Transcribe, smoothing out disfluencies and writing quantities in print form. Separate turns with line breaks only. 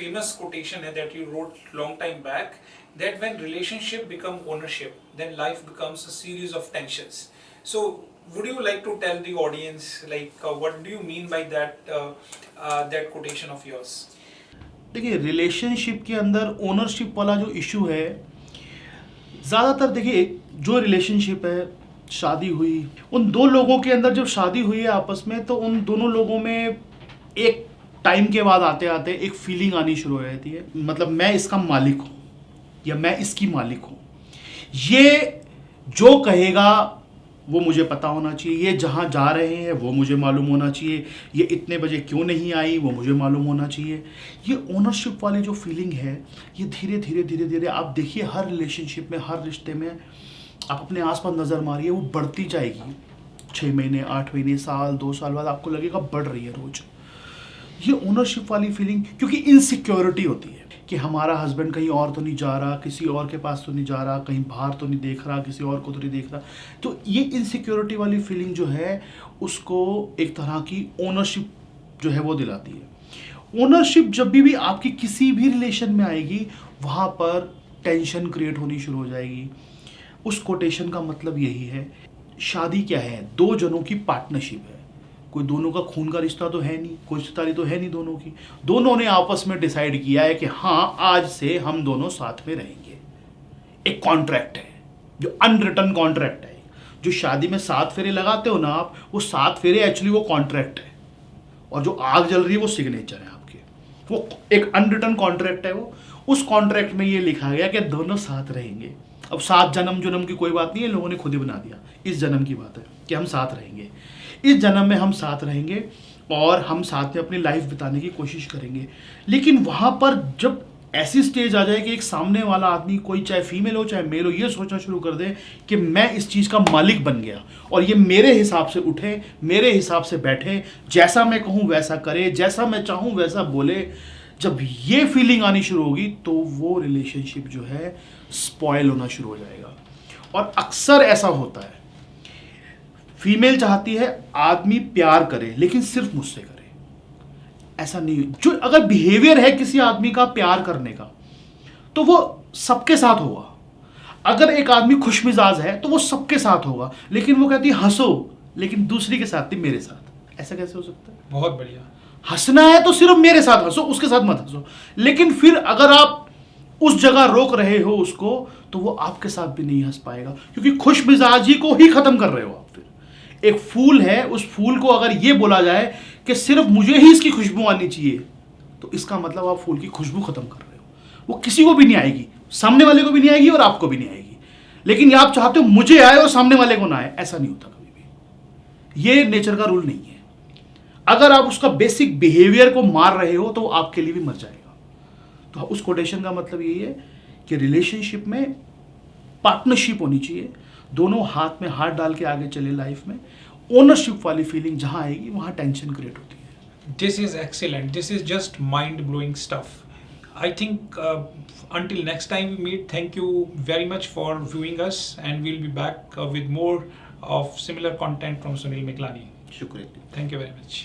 famous quotation that you wrote long time back, that when relationship become ownership, then life becomes a series of tensions. So would you like to tell the audience what do you mean by that quotation of yours?
देखिए, relationship के अंदर ownership वाला जो issue है, ज़्यादातर देखिए जो relationship है, शादी हुई, उन दो लोगों के अंदर जब शादी हुई है आपस में, तो उन दोनों लोगों में एक टाइम के बाद आते आते एक फीलिंग आनी शुरू हो जाती है, मतलब मैं इसका मालिक हूँ या मैं इसकी मालिक हूँ। ये जो कहेगा वो मुझे पता होना चाहिए, ये जहाँ जा रहे हैं वो मुझे मालूम होना चाहिए, ये इतने बजे क्यों नहीं आई वो मुझे मालूम होना चाहिए। ये ओनरशिप वाली जो फीलिंग है, ये धीरे धीरे धीरे धीरे आप देखिए हर रिलेशनशिप में, हर रिश्ते में आप अपने आसपास नज़र मारिए, वो बढ़ती जाएगी। 6 महीने, 8 महीने, साल, 2 साल बाद आपको लगेगा बढ़ रही है रोज़। ये ओनरशिप वाली फीलिंग, क्योंकि इनसिक्योरिटी होती है कि हमारा हस्बैंड कहीं और तो नहीं जा रहा, किसी और के पास तो नहीं जा रहा, कहीं बाहर तो नहीं देख रहा, किसी और को तो नहीं देख रहा। तो ये इनसिक्योरिटी वाली फीलिंग जो है, उसको एक तरह की ओनरशिप जो है वो दिलाती है। ओनरशिप जब भी आपकी किसी भी रिलेशन में आएगी, वहाँ पर टेंशन क्रिएट होनी शुरू हो जाएगी। उस कोटेशन का मतलब यही है, शादी क्या है? दो जनों की पार्टनरशिप है। कोई दोनों का खून का रिश्ता तो है नहीं, कोई रिश्तेदारी तो है नहीं दोनों की। दोनों ने आपस में डिसाइड किया है कि हाँ, आज से हम दोनों साथ में रहेंगे। एक कॉन्ट्रैक्ट है, जो अनरिटन कॉन्ट्रैक्ट है। जो शादी में 7 फेरे लगाते हो ना आप, वो 7 फेरे एक्चुअली वो कॉन्ट्रैक्ट है, और जो आग जल रही है वो सिग्नेचर है आपके। वो एक अनरिटन कॉन्ट्रैक्ट है। वो उस कॉन्ट्रैक्ट में ये लिखा गया कि दोनों साथ रहेंगे। अब 7 जन्म की कोई बात नहीं है, लोगों ने खुद ही बना दिया। इस जन्म की बात है कि हम साथ रहेंगे, इस जन्म में हम साथ रहेंगे और हम साथ में अपनी लाइफ बिताने की कोशिश करेंगे। लेकिन वहाँ पर जब ऐसी स्टेज आ जाए कि एक सामने वाला आदमी, कोई चाहे फीमेल हो चाहे मेल हो, ये सोचना शुरू कर दे कि मैं इस चीज़ का मालिक बन गया और ये मेरे हिसाब से उठे, मेरे हिसाब से बैठे, जैसा मैं कहूँ वैसा करे, जैसा मैं चाहूँ वैसा बोले, जब ये फीलिंग आनी शुरू होगी तो वो रिलेशनशिप जो है स्पॉयल होना शुरू हो जाएगा। और अक्सर ऐसा होता है, फीमेल चाहती है आदमी प्यार करे लेकिन सिर्फ मुझसे करे। ऐसा नहीं, जो अगर बिहेवियर है किसी आदमी का प्यार करने का, तो वो सबके साथ होगा। अगर एक आदमी खुश मिजाज है तो वो सबके साथ होगा, लेकिन वो कहती है हंसो, लेकिन दूसरी के साथ नहीं, मेरे साथ। ऐसा कैसे हो सकता है?
बहुत बढ़िया।
हंसना है तो सिर्फ मेरे साथ हंसो, उसके साथ मत हंसो। लेकिन फिर अगर आप उस जगह रोक रहे हो उसको, तो वो आपके साथ भी नहीं हंस पाएगा, क्योंकि खुश मिजाजी को ही खत्म कर रहे हो आप। फिर एक फूल है, उस फूल को अगर ये बोला जाए कि सिर्फ मुझे ही इसकी खुशबू आनी चाहिए, तो इसका मतलब आप फूल की खुशबू खत्म कर रहे हो। वो किसी को भी नहीं आएगी, सामने वाले को भी नहीं आएगी और आपको भी नहीं आएगी। लेकिन आप चाहते हो मुझे आए और सामने वाले को ना आए। ऐसा नहीं होता कभी भी, ये नेचर का रूल नहीं है। अगर आप उसका बेसिक बिहेवियर को मार रहे हो तो आपके लिए भी मर जाएगा। तो उस कोटेशन का मतलब यही है कि रिलेशनशिप में पार्टनरशिप होनी चाहिए, दोनों हाथ में हाथ डाल के आगे चले लाइफ में। ओनरशिप वाली फीलिंग जहां आएगी वहां टेंशन क्रिएट होती है।
This is excellent, this is just mind blowing stuff. I think until next time we meet, thank you very much for viewing us, and we'll be back with more of similar content from Sunil Miklani.
शुक्रिया।
Thank you very much.